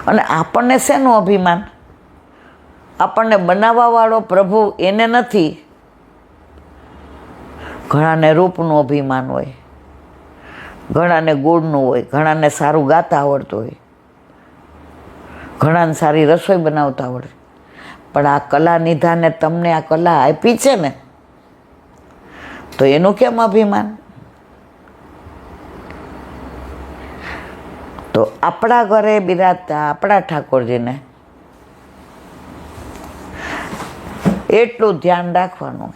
અને આપણને શેનું અભિમાન? આપણને બનાવવાવાળો પ્રભુ એને નથી. ઘણાને રૂપનું અભિમાન હોય, ઘણાને ગુણનું હોય, ઘણાને સારું ગાતા આવડતું હોય, ઘણાને સારી રસોઈ બનાવતા આવડે. પણ આ કલા નિધાને તમને આ કલા આપી છે ને, તો એનું કેમ અભિમાન? તો આપણા ઘરે બિરાજતા આપણા ઠાકોરજીને એટલું ધ્યાન રાખવાનું,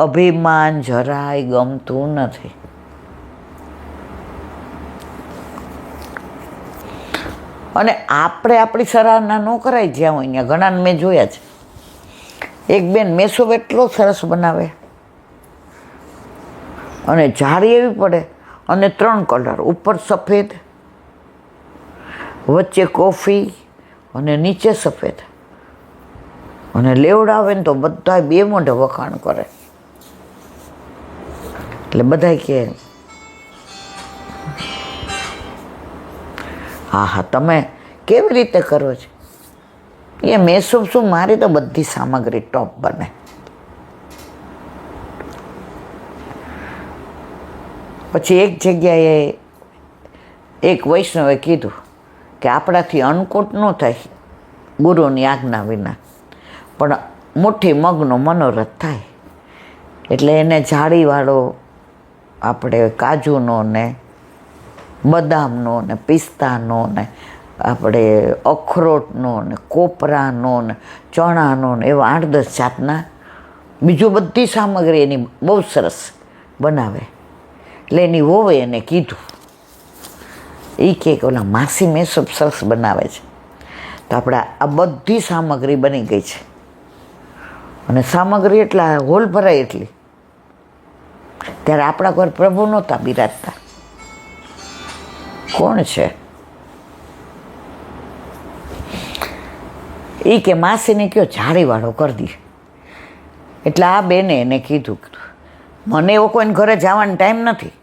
અભિમાન જરાય ગમતું નથી. અને આપણે આપણી સરાહના ન કરાય જ્યાં હોય અહીંયા. ઘણાને મેં જોયા છે, એક બેન મેસૂબ એટલો સરસ બનાવે અને જાળી એવી પડે, અને 3 કલર, ઉપર સફેદ, વચ્ચે કોફી અને નીચે સફેદ, અને લેવડાવે ને તો બધા 2 મોઢે વખાણ કરે. એટલે બધા કહે, હા હા તમે કેવી રીતે કરો છો? એ મેસૂબ શું, મારી તો બધી સામગ્રી ટોપ બને. પછી એક જગ્યાએ એક વૈષ્ણવે કીધું કે આપણાથી અન્નકૂટ ન થાય ગુરુની આજ્ઞા વિના, પણ મુઠ્ઠી મગનો મનોરથ થાય. એટલે એને જાળીવાળો આપણે કાજુનો ને બદામનો ને પિસ્તાનો ને આપણે અખરોટનો ને કોપરાનો ને ચણાનો ને એવા 8-10 જાતના બીજું બધી સામગ્રી એની બહુ સરસ બનાવે. એટલે એની વહુએ એને કીધું, એ કે ઓલા માસી મેસૂબ સરસ બનાવે છે. તો આપણે આ બધી સામગ્રી બની ગઈ છે, અને સામગ્રી એટલા હોલ ભરાય એટલી. ત્યારે આપણા ઘર પ્રભુ નહોતા બિરાજતા. કોણ છે? એ કે માસીને કયો જાળીવાળો કરી દે. એટલે આ બેને એને કીધું, મને એવો કોઈને ઘરે જવાનો ટાઈમ નથી,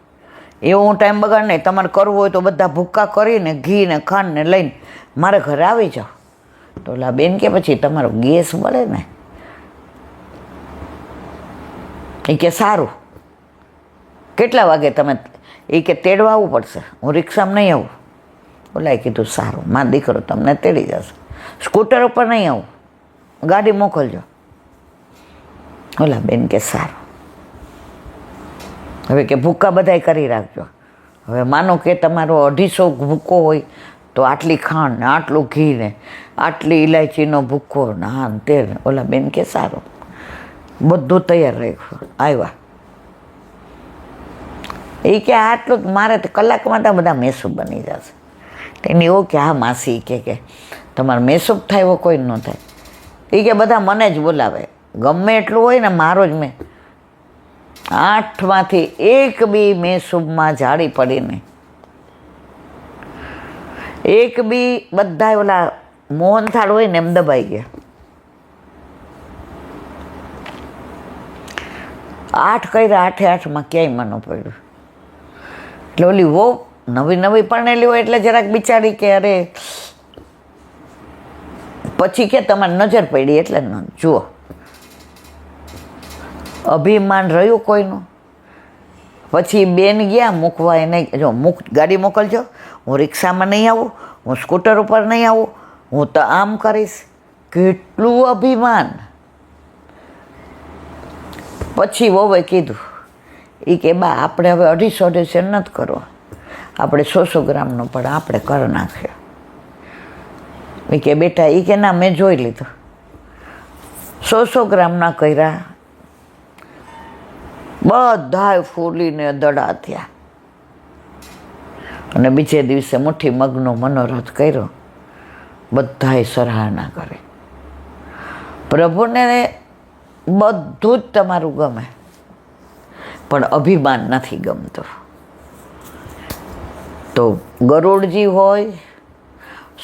એવો હું ટાઈમ બગાડ નહીં. તમારે કરવું હોય તો બધા ભૂક્કા કરીને ઘી ને ખાંડ ને લઈને મારે ઘરે આવી જાઓ. તો ઓલા બેન કે પછી તમારો ગેસ મળે ને. એ કે સારું, કેટલા વાગે તમે? એ કે તેડવા આવવું પડશે, હું રિક્ષામાં નહીં આવું. ઓલાએ કીધું સારું, મારો દીકરો તમને તેડી જશે, સ્કૂટર ઉપર નહીં આવું, ગાડી મોકલજો. ઓલા બેન કે સારું. હવે કે ભૂક્કા બધાય કરી રાખજો. હવે માનો કે તમારો 250 ભૂક્કો હોય તો આટલી ખાંડ ને આટલું ઘી ને આટલી ઇલાયચીનો ભૂક્કો ને હા તે. ઓલા બેન કે સારું, બધું તૈયાર રાખ્યું. આવ્યા, એ કે આટલું મારે કલાકમાં તો બધા મેસૂબ બની જશે. એની એવું કે હા માસી કે તમારે મેસૂબ થાય એવો કોઈ ન થાય. એ કે બધા મને જ બોલાવે, ગમે એટલું હોય ને મારો જ. મેં 8માંથી 1 બી મેસૂબમાં જાળી પડી નહીં. 1 બી બધા ઓલા મોહનથાળ હોય ને એમ દબાઈ ગયા. 8 કર્યા, 8માં ક્યાંય મને પડ્યું. એટલે ઓલી વો નવી પરણેલી હોય એટલે જરાક બિચારી કે અરે, પછી કે તમારી નજર પડી એટલે ન જુઓ. અભિમાન રહ્યું કોઈનું. પછી બેન ગયા મૂકવા, એને જો ગાડી મોકલજો, હું રિક્ષામાં નહીં આવું, હું સ્કૂટર ઉપર નહીં આવું, હું તો આમ કરીશ. કેટલું અભિમાન. પછી વહુએ કીધું, એ કે બા આપણે હવે 250 નથી કરવા, આપણે 100 ગ્રામનો પણ આપણે કરી નાખ્યો. એ કે બેટા, એ કે ના મેં જોઈ લીધું, 100 ગ્રામના કર્યા, બધાય ફૂલીને દડા થયા. અને બીજે દિવસે મુઠ્ઠી મગનો મનોરથ કર્યો. બધાએ સરાહના કરે. પ્રભુને બધું જ તમારું ગમે, પણ અભિમાન નથી ગમતું. તો ગરુડજી હોય,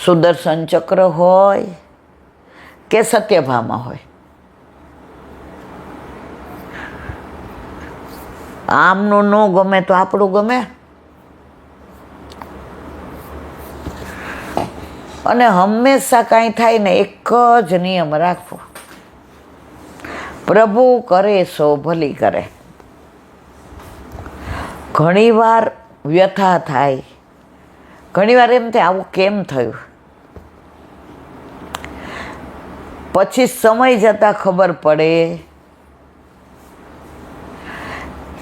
સુદર્શન ચક્ર હોય કે સત્યભામા હોય, આમનું ન ગમે તો આપણું ગમે. અને હંમેશા કાંઈ થાય ને એક જ નિયમ રાખવો, પ્રભુ કરે સો ભલી કરે. ઘણીવાર વ્યથા થાય, ઘણીવાર એમ થાય આવું કેમ થયું, પછી સમય જતાં ખબર પડે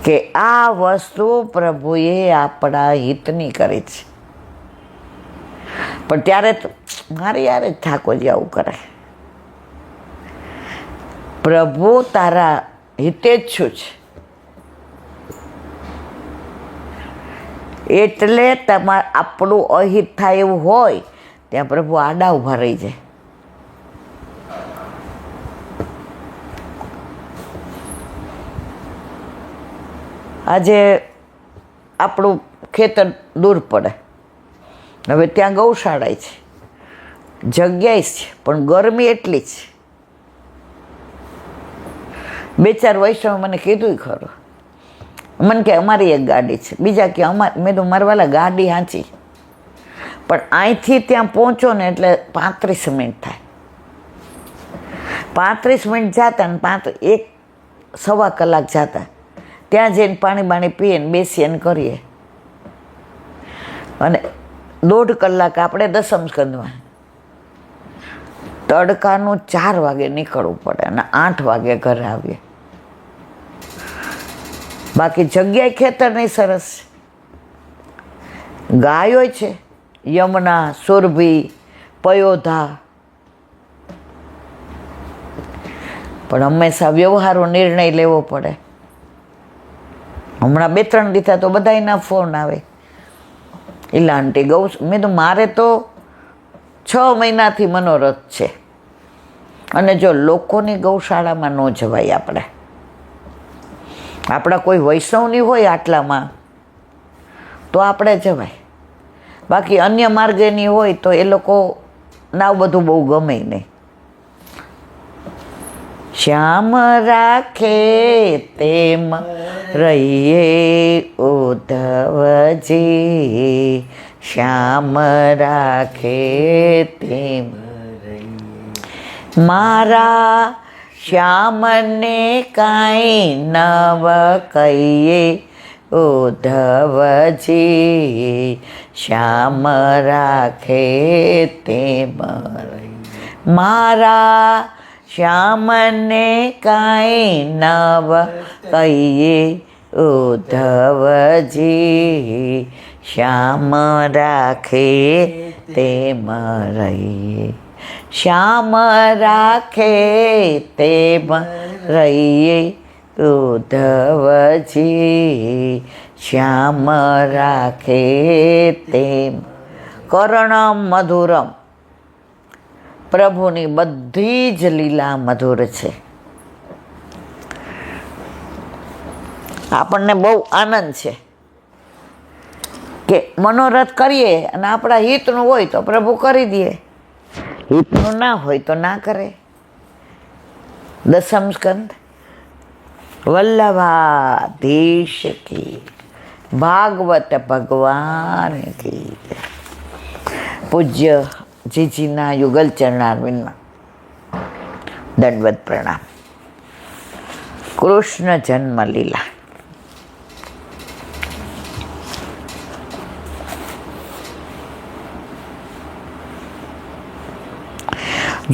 કે આ વસ્તુ પ્રભુએ આપણા હિતની કરી છે. પણ ત્યારે મારે યારે જ ઠાકોર જે આવું કરે, પ્રભુ તારા હિતેચ્છુ છે, એટલે તમારે આપણું અહિત થાય એવું હોય ત્યાં પ્રભુ આડા ઊભા રહી જાય. આજે આપણું ખેતર દૂર પડે, હવે ત્યાં ગૌશાળા છે, જગ્યાએ છે, પણ ગરમી એટલી જ. 2-4 વૈષ્ણવ મને કીધું ખરું, મને કે અમારી એક ગાડી છે, બીજા કે મેં તો મારવાલા ગાડી હાંચી, પણ અહીંથી ત્યાં પહોંચો ને એટલે 35 મિનિટ થાય. 35 મિનિટ જતા ને 1-1.25 કલાક જતા, ત્યાં જઈને પાણી બાણી પીએ ને બેસીએ ને કરીએ, અને 1.5 કલાક આપણે દસમ સ્કંદમાં. તડકાનું 4 વાગે નીકળવું પડે અને 8 વાગે ઘરે આવીએ. બાકી જગ્યાએ ખેતરની સરસ ગાયો છે, યમુના, સુરભી, પયોધા, પણ હંમેશા વ્યવહારો નિર્ણય લેવો પડે. હમણાં 2-3 દીધા તો બધાયના ફોન આવે, ઇલા આંટી ગૌ. મેં તો મારે તો 6 મહિનાથી મનોરથ છે, અને જો લોકોની ગૌશાળામાં ન જવાય, આપણા કોઈ વૈષ્ણવની હોય આટલામાં તો આપણે જવાય, બાકી અન્ય માર્ગેની હોય તો એ લોકો ના બધું બહુ ગમે નહીં. શ્યામ રાખે તેમ રહીએ ઉદ્ધવજી, શ્યામ રાખે તેમ મારા શ્યામને કાંઈ નવ કહીએ ઉદ્ધવજી, શ્યામ રાખે તેમ મારા શ્યામને કાંઈ નવ કહીએ ઉદ્ધવજી, શ્યામ રાખે તેમ રહીએ, શ્યામ રાખે તેમ રહીએ ઉદ્ધવજી, શ્યામ રાખે તેમ. કર્ણમ મધુરમ, પ્રભુની બધી જ લીલા મધુર છે. આપણને બહુ આનંદ છે કે મનોરથ કરીએ અને આપણા હિતનું હોય તો પ્રભુ કરી દે, હિતનું ના હોય તો ના કરે. દસમ સ્કંદ. વલ્લભાધીશ કી, ભાગવત ભગવાન કી. પૂજ્ય જીજીના યુગલ ચરણારવિંદમાં દંડવત પ્રણામ. કૃષ્ણ જન્મ લીલા.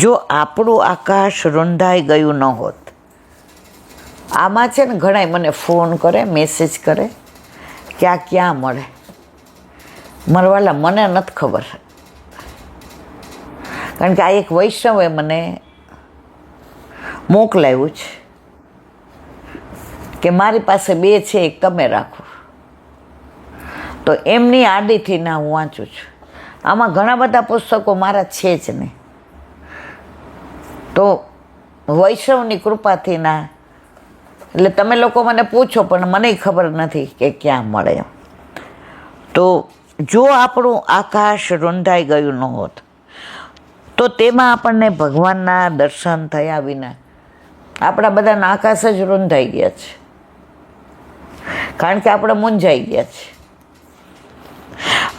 જો આપણું આકાશ રૂંધાઈ ગયું ન હોત, આમાં છે ને ઘણા મને ફોન કરે, મેસેજ કરે કે આ ક્યાં મળે. મરવાલા મને નથી ખબર, કારણ કે આ એક વૈષ્ણવે મને મોકલાવ્યું છે કે મારી પાસે 2 છે, એક તમે રાખો. તો એમની આડીથી ના હું વાંચું છું. આમાં ઘણા બધા પુસ્તકો મારા છે જ નહીં, તો વૈષ્ણવની કૃપાથી ના. એટલે તમે લોકો મને પૂછો પણ મને ખબર નથી કે ક્યાં મળે. તો જો આપણું આકાશ રૂંધાઈ ગયું ન હોત તો તેમાં આપણને ભગવાનના દર્શન થયા વિના આપણા બધાના આકાશ જ રૂંધાઈ ગયા છે, કારણ કે આપણે મૂંઝાઈ ગયા છે.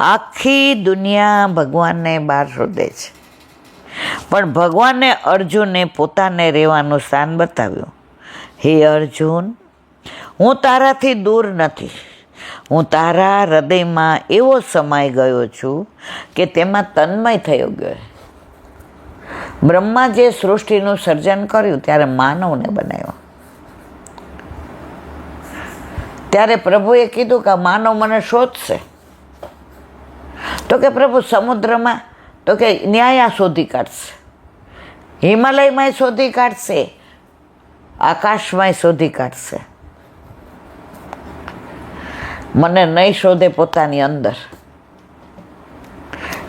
આખી દુનિયા ભગવાનને બહાર શોધે છે, પણ ભગવાને અર્જુનને પોતાને રહેવાનું સ્થાન બતાવ્યું. હે અર્જુન, હું તારાથી દૂર નથી. હું તારા હૃદયમાં એવો સમાઈ ગયો છું કે તેમાં તન્મય થયો ગયો. બ્રહ્મા જે સૃષ્ટિનું સર્જન કર્યું ત્યારે માનવને બનાવ્યો. ત્યારે પ્રભુએ કીધું કે માનવ મને શોધશે. તો કે પ્રભુ સમુદ્રમાં, તો કે ન્યાયા શોધી કાઢશે, હિમાલયમાં શોધી કાઢશે, આકાશમાં શોધી કાઢશે. મને નહીં શોધે પોતાની અંદર.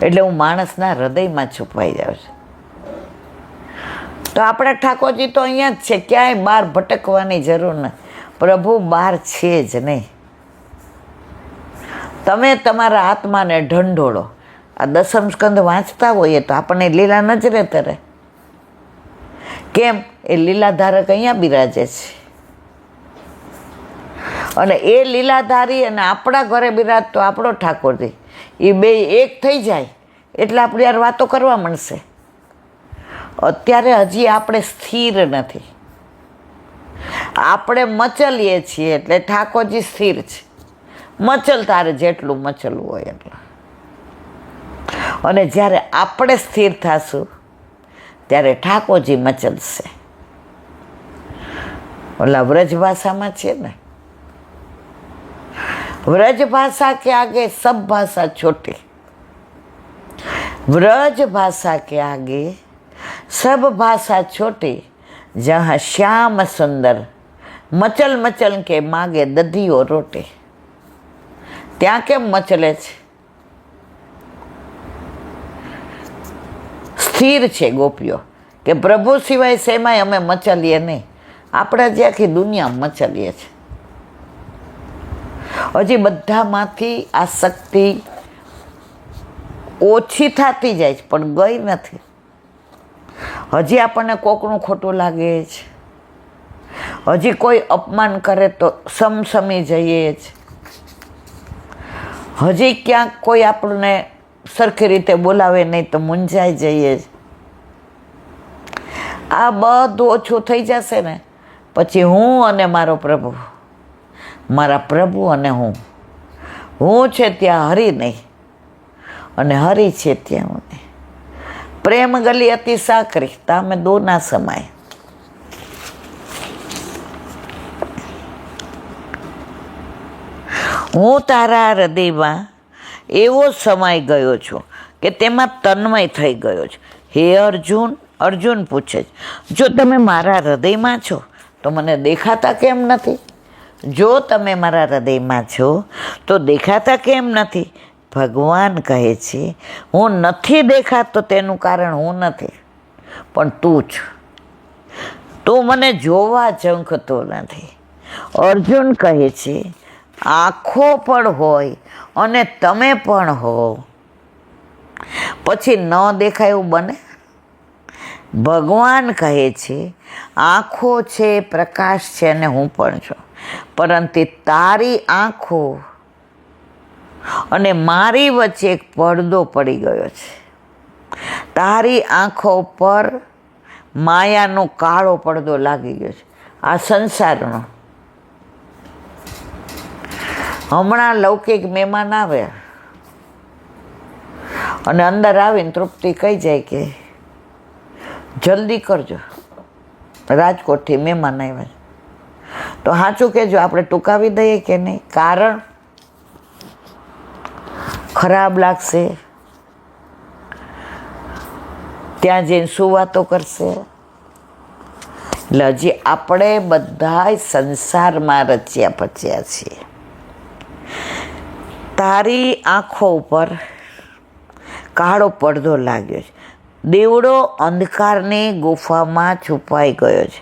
એટલે હું માણસના હૃદયમાં છુપાઈ જાઉં છું. તો આપણા ઠાકોરજી તો અહીંયા જ છે, ક્યાંય બહાર ભટકવાની જરૂર નથી. પ્રભુ બહાર છે જ નહીં. તમે તમારા આત્માને ઢંઢોળો. આ દસમ સ્કંદ વાંચતા હોઈએ તો આપણને લીલા નજરે તરે. કેમ? એ લીલાધારક અહીંયા બિરાજે છે, અને એ લીલાધારી અને આપણા ઘરે બિરાજતો આપણો ઠાકોરજી, એ બે એક થઈ જાય એટલે આપણે યાર વાતો કરવા મળશે. અત્યારે હજી આપણે સ્થિર નથી, આપણે મચલીએ છીએ, એટલે ઠાકોરજી સ્થિર છે. મચલ તારે જેટલું મચલવું હોય એટલું. અને જ્યારે આપણે સ્થિર થશું ત્યારે ઠાકોરજી મચલશે. ઓલા વ્રજ ભાષામાં છે ને, વ્રજ भाषा के आगे सब भाषा छोटी. व्रज भाषा के आगे सब भाषा छोटी. जहाँ श्याम सुंदर मचल मचल के मागे दधियो रोटी. ત્યાં કેમ મચલે છે? સ્થિર છે ગોપીઓ કે પ્રભુ સિવાય શેમાંય અમે મચલીએ નહીં. આપણે જે આખી દુનિયા મચલીએ છીએ. હજી બધામાંથી આ શક્તિ ઓછી થતી જાય છે, પણ ગઈ નથી. હજી આપણને કોકનું ખોટું લાગે છે, હજી કોઈ અપમાન કરે તો સમસમી જઈએ છે, હજી ક્યાંક કોઈ આપણને સરખી રીતે બોલાવે નહીં તો મૂંઝાઈ જઈએ છે. આ બધું ઓછું થઈ જશે ને પછી હું અને મારો પ્રભુ, મારા પ્રભુ અને હું છે ત્યાં હરી નહીં, અને હરી છે ત્યાં હું નહીં. પ્રેમ ગલી અતિ સાકરી, તમે દો ના સમાય. હું તારા હૃદયમાં એવો સમાઈ ગયો છું કે તેમાં તન્મય થઈ ગયો છું. હે અર્જુન, અર્જુન પૂછે છે, જો તમે મારા હૃદયમાં છો તો મને દેખાતા કેમ નથી? જો તમે મારા હૃદયમાં છો તો દેખાતા કેમ નથી? ભગવાન કહે છે, હું નથી દેખાતો તેનું કારણ હું નથી, પણ તું જ. તું મને જોવા ઝંખતો નથી. અર્જુન કહે છે, આંખો પણ હોય અને તમે પણ હો, પછી ન દેખાય એવું બને? ભગવાન કહે છે, આંખો છે, પ્રકાશ છે, અને હું પણ છું, પરંતુ તારી આંખો અને મારી વચ્ચે એક પડદો પડી ગયો છે. તારી આંખો પર માયાનો કાળો પડદો લાગી ગયો છે, આ સંસારનો. હમણાં લૌકિક મહેમાન આવે અને અંદર આવીને તૃપ્તિ કહી જાય કે જલ્દી કરજો, રાજકોટથી મહેમાન આવ્યા છે. તો સાચું કહેજો, આપણે ટૂંકાવી દઈએ કે નહીં? કારણ ખરાબ લાગશે, ત્યાં જઈને શું વાતો કરશે. એટલે હજી આપણે બધા સંસારમાં રચ્યા પચ્યા છીએ. તારી આંખો ઉપર કાળો પડદો લાગ્યો છે, દીવડો અંધકારની ગુફામાં છુપાઈ ગયો છે.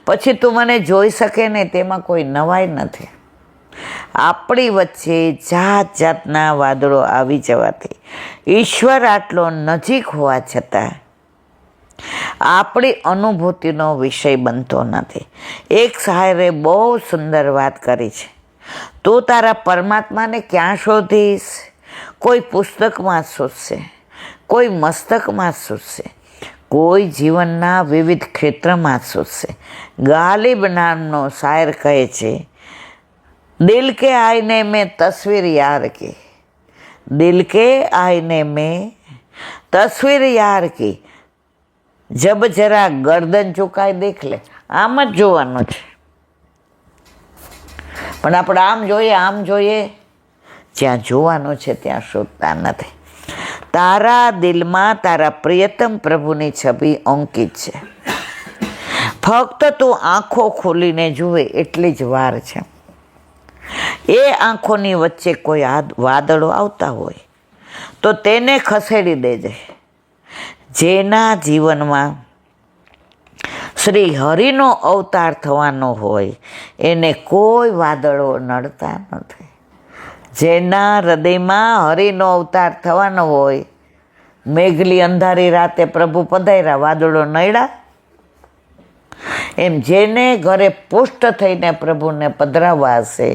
પછી તું મને જોઈ શકે ને, તેમાં કોઈ નવાઈ નથી. આપણી વચ્ચે જાત જાતના વાદળો આવી જવાથી ઈશ્વર આટલો નજીક હોવા છતાં આપણી અનુભૂતિનો વિષય બનતો નથી. એક શાયરે બહુ સુંદર વાત કરી છે, તું તારા પરમાત્માને ક્યાં શોધીશ? કોઈ પુસ્તકમાં શોધશે, કોઈ મસ્તકમાં શોધશે, કોઈ જીવનના વિવિધ ક્ષેત્રમાં શોધશે. ગાલિબ નામનો શાયર કહે છે, દિલ કે આईने में तस्वीर यार की, दिल के आईने में तस्वीर यार की, जब जरा गर्दन झुकाઈ દેખ લે. આમ જ જોવાનું છે. પણ આપણે આમ જોઈએ જ્યાં જોવાનું છે ત્યાં શોધતા નથી. તારા દિલમાં તારા પ્રિયતમ પ્રભુની છબી અંકિત છે. ફક્ત તું આંખો ખોલીને જુએ એટલી જ વાર છે. એ આંખોની વચ્ચે કોઈ વાદળો આવતા હોય તો તેને ખસેડી દેજે. જેના જીવનમાં શ્રી હરિનો અવતાર થવાનો હોય એને કોઈ વાદળો નડતા નથી. જેના હૃદયમાં હરિનો અવતાર થવાનો હોય, મેઘલી અંધારી રાતે પ્રભુ પધાર્યા, વાદળો નડ્યા? એમ જેને ઘરે પુષ્ટ થઈને પ્રભુને પધરાવવા હશે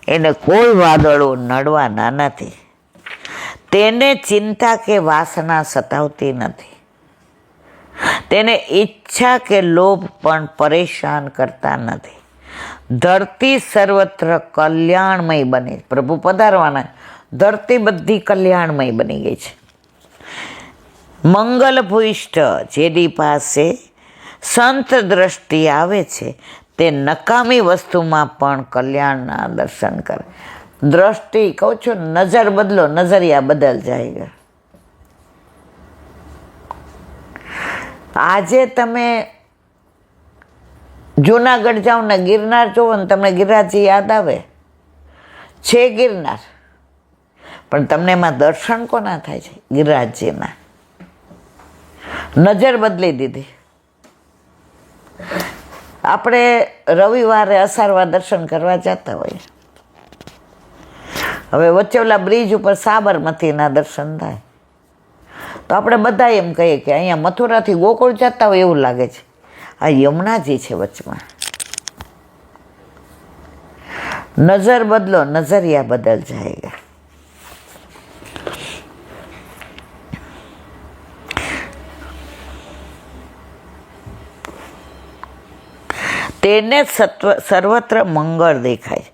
એને કોઈ વાદળો નડવાના નથી. તેને ચિંતા કે વાસના સતાવતી નથી. તેને ઈચ્છા કે લોભ પણ પરેશાન કરતા નથી. ધરતી સર્વત્ર કલ્યાણમય બની, પ્રભુ પધારવાના, ધરતી બધી કલ્યાણમય બની ગઈ છે. મંગલ ભૂઇષ્ઠ જેની પાસે સંત દ્રષ્ટિ આવે છે તે નકામી વસ્તુમાં પણ કલ્યાણના દર્શન કરે. દ્રષ્ટિ કહું છું, નજર બદલો, નજરિયા બદલ જાય. આજે તમે જુનાગઢ જાઓ ને ગિરનાર જોવો ને તમને ગિરિરાજજી યાદ આવે છે. ગિરનાર, પણ તમને એમાં દર્શન કોના થાય છે? ગિરિરાજજીના. નજર બદલી દીધી. આપણે રવિવારે અસારવા દર્શન કરવા જતા હોઈએ, હવે વચ્ચે ઓલા બ્રિજ ઉપર સાબરમતીના દર્શન થાય તો આપણે બધા એમ કહીએ કે અહીંયા મથુરાથી ગોકુળ જતા હોય એવું લાગે છે. આ યમુનાજી છે વચમાં. નજર બદલો, નજરિયા બદલ જાયગા. તેને સર્વત્ર મંગળ દેખાય.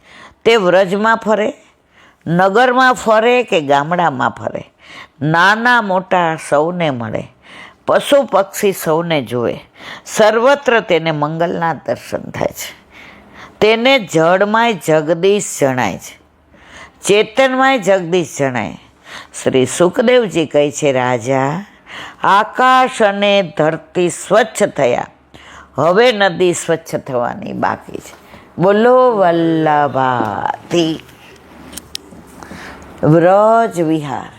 તે વ્રજમાં ફરે, નગરમાં ફરે કે ગામડામાં ફરે, નાના મોટા સૌને મળે, પશુ પક્ષી સૌને જુએ, સર્વત્ર તેને મંગલના દર્શન થાય છે. તેને જળમાંય જગદીશ જણાય છે, ચેતનમાંય જગદીશ જણાય. શ્રી સુખદેવજી કહે છે, રાજા, આકાશ અને ધરતી સ્વચ્છ થયા, હવે નદી સ્વચ્છ થવાની બાકી છે. બોલો વલ્લભાથી વ્રજ વિહાર.